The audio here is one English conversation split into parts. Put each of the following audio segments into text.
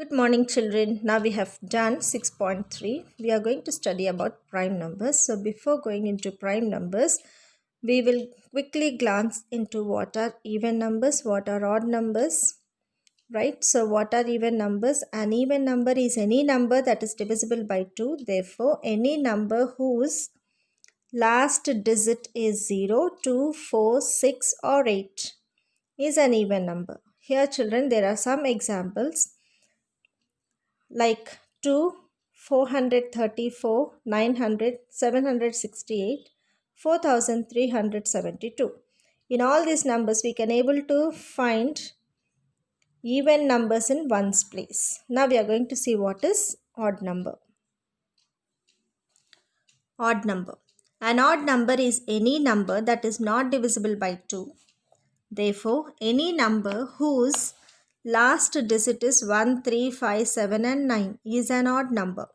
Good morning, children. Now we have done 6.3. We are going to study about prime numbers. So before going into prime numbers, we will quickly glance into what are even numbers, what are odd numbers, right? So what are even numbers? An even number is any number that is divisible by 2. Therefore, any number whose last digit is 0, 2, 4, 6 or 8 is an even number. Here, children, there are some examples like 2, 434, 900, 768, 4372. In all these numbers, we can able to find even numbers in ones place. Now we are going to see what is odd number. Odd number. An odd number is any number that is not divisible by 2. Therefore, any number whose last digit is 1, 3, 5, 7 and 9 is an odd number.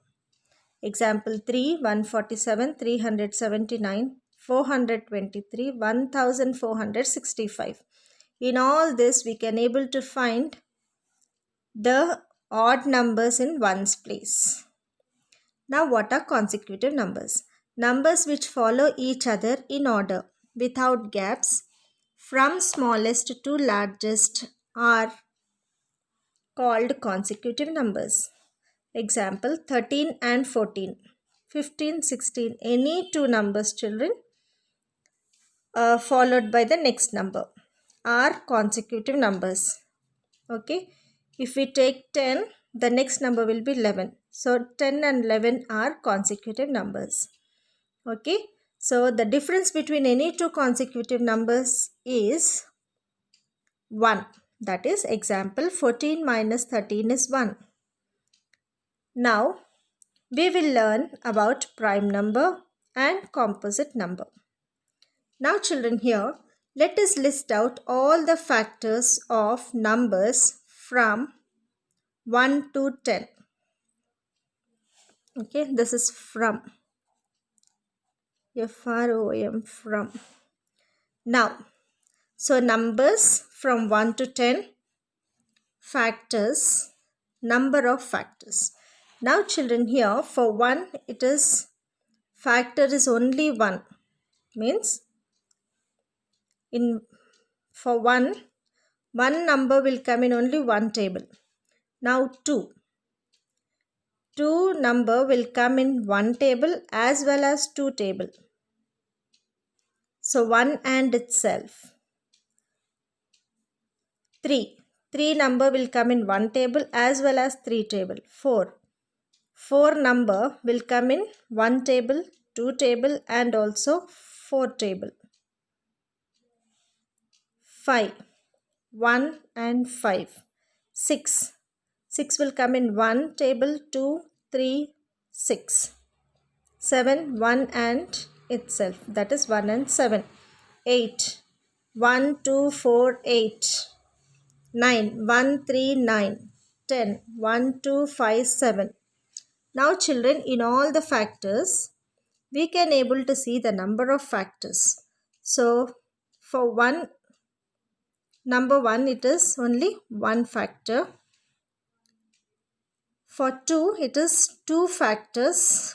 Example 3, 147, 379, 423, 1465. In all this, we can able to find the odd numbers in ones place. Now, what are consecutive numbers? Numbers which follow each other in order without gaps from smallest to largest are called consecutive numbers. Example 13 and 14, 15, 16, any two numbers, children, followed by the next number are consecutive numbers. Okay, if we take 10, the next number will be 11. So 10 and 11 are consecutive numbers. Okay, so the difference between any two consecutive numbers is 1. That is example 14 minus 13 is 1. Now, we will learn about prime number and composite number. Now children, here let us list out all the factors of numbers from 1 to 10. Okay, this is from. F-R-O-M, from. Now, so numbers from 1 to 10, factors, number of factors. Now children, here for 1 it is factor is only 1, means in for one number will come in only one table. Now 2 number will come in one table as well as two table. So 1 and itself. 3 number will come in one table as well as three table. 4 number will come in one table, two table and also four table. 5 1 and 5. 6 will come in one table, 2, 3, 6. 7 1 and itself, that is 1 and 7. 8 1 2 4 8. 9 1 3 9. 10 1 2 5 7. Now children, in all the factors we can able to see the number of factors. So for number 1 it is only one factor. For 2 it is two factors.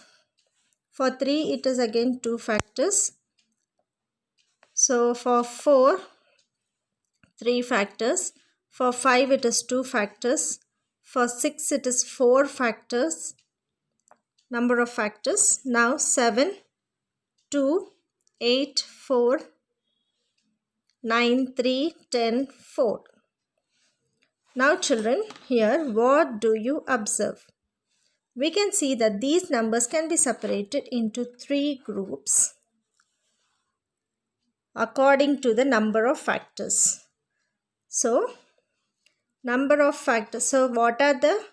For 3 it is again two factors. So for 4 3 factors. For 5 it is two factors. For 6 it is four factors. Number of factors. Now 7 2 8 4 9 3 10 4. Now children, here what do you observe? We can see that these numbers can be separated into three groups according to the number of factors. So, number of factors. So, what are the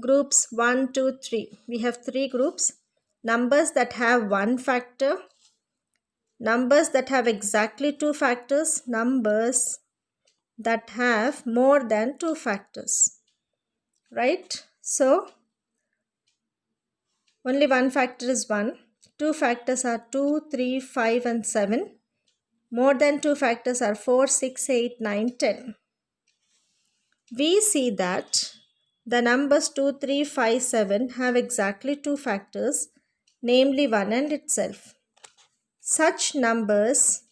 groups 1, 2, 3? We have three groups. Numbers that have one factor, numbers that have exactly two factors, numbers that have more than two factors. Right? So, only one factor is 1. Two factors are 2, 3, 5 and 7. More than two factors are 4, 6, 8, 9, 10. We see that the numbers 2, 3, 5, 7 have exactly two factors, namely 1 and itself. Such numbers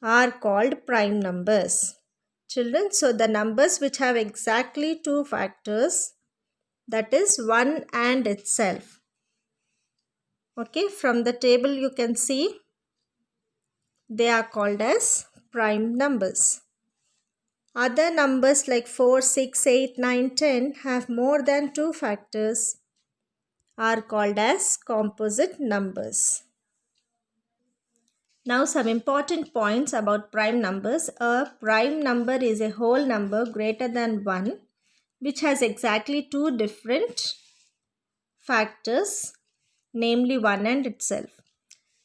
are called prime numbers. Children, so the numbers which have exactly two factors, that is 1 and itself. Okay, from the table you can see they are called as prime numbers. Other numbers like 4, 6, 8, 9, 10 have more than two factors, are called as composite numbers. Now some important points about prime numbers. A prime number is a whole number greater than 1 which has exactly two different factors, namely 1 and itself.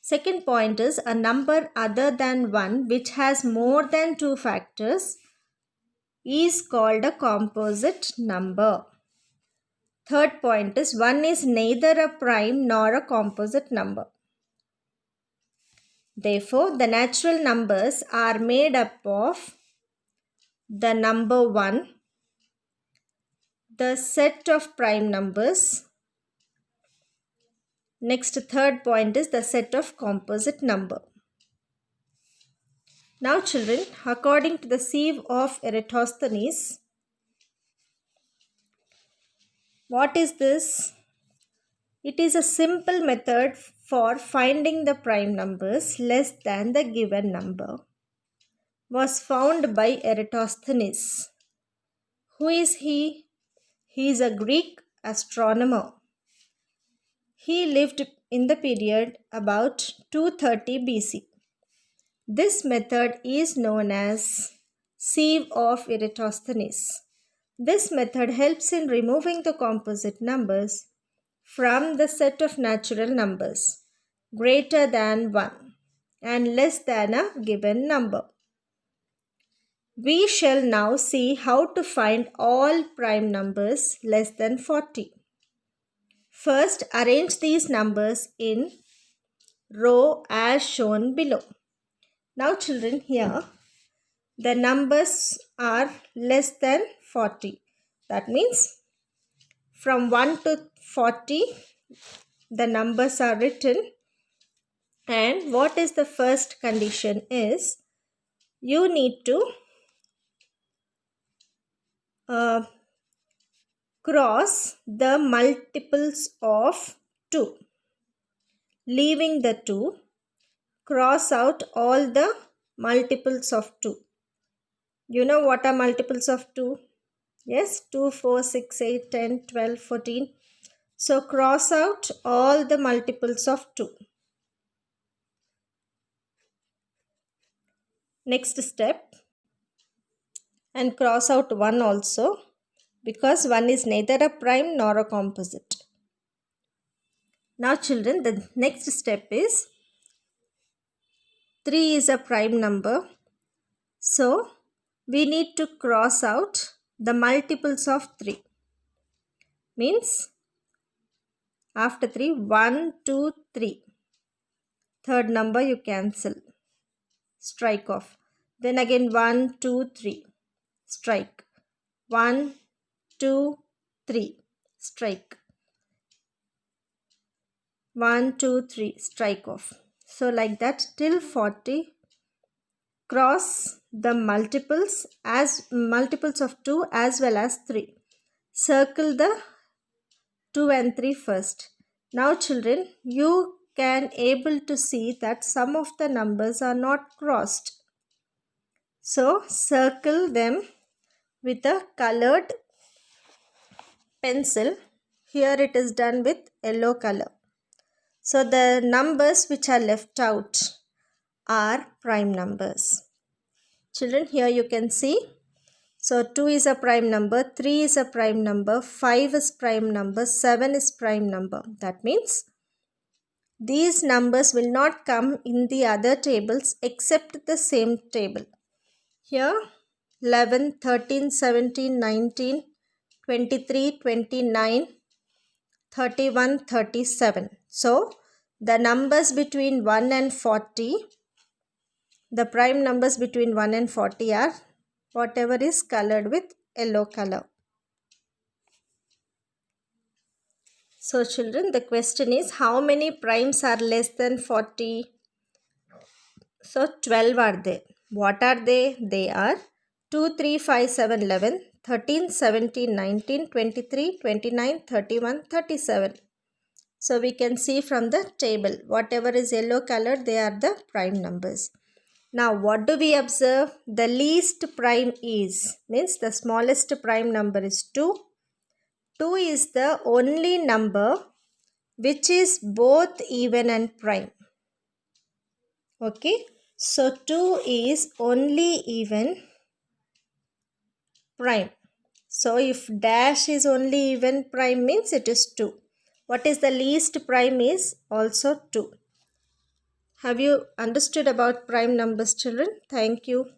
Second point is a number other than 1 which has more than two factors is called a composite number. Third point is 1 is neither a prime nor a composite number. Therefore, the natural numbers are made up of the number 1, the set of prime numbers. Next, third point is the set of composite number. Now children, according to the sieve of Eratosthenes, what is this? It is a simple method for finding the prime numbers less than the given number. Was found by Eratosthenes. Who is he? He is a Greek astronomer. He lived in the period about 230 BC. This method is known as sieve of Eratosthenes. This method helps in removing the composite numbers from the set of natural numbers greater than 1 and less than a given number. We shall now see how to find all prime numbers less than 40. First, arrange these numbers in row as shown below. Now children, here the numbers are less than 40. That means from 1 to 40 the numbers are written, and what is the first condition is you need to cross the multiples of 2. Leaving the 2, cross out all the multiples of 2. You know what are multiples of 2? Yes, 2, 4, 6, 8, 10, 12, 14. So cross out all the multiples of 2. Next step, and cross out 1 also, because 1 is neither a prime nor a composite. Now children, the next step is 3 is a prime number. So we need to cross out the multiples of 3. Means after 3, 1, 2, 3. Third number you cancel. Strike off. Then again 1, 2, 3. Strike. 1, 2, 3. Strike. 1, 2, 3. Strike off. So like that till 40. Cross the multiples of 2 as well as 3. Circle the 2 and 3 first. Now children, you can able to see that some of the numbers are not crossed. So circle them with a colored pencil. Here it is done with yellow color. So the numbers which are left out are prime numbers. Children, here you can see. So 2 is a prime number, 3 is a prime number, 5 is prime number, 7 is prime number. That means these numbers will not come in the other tables except the same table. Here 11, 13, 17, 19, 23, 29, 31, 37. So the numbers between 1 and 40, the prime numbers between 1 and 40 are whatever is colored with yellow color. So children, the question is how many primes are less than 40? So 12 are there. What are they? They are 2, 3, 5, 7, 11, 13, 17, 19, 23, 29, 31, 37. So we can see from the table, whatever is yellow colored, they are the prime numbers. Now what do we observe? The least prime is, means the smallest prime number is 2. 2 is the only number which is both even and prime. Okay, so 2 is only even prime. So if dash is only even prime means it is 2. What is the least prime is also 2. Have you understood about prime numbers, children? Thank you.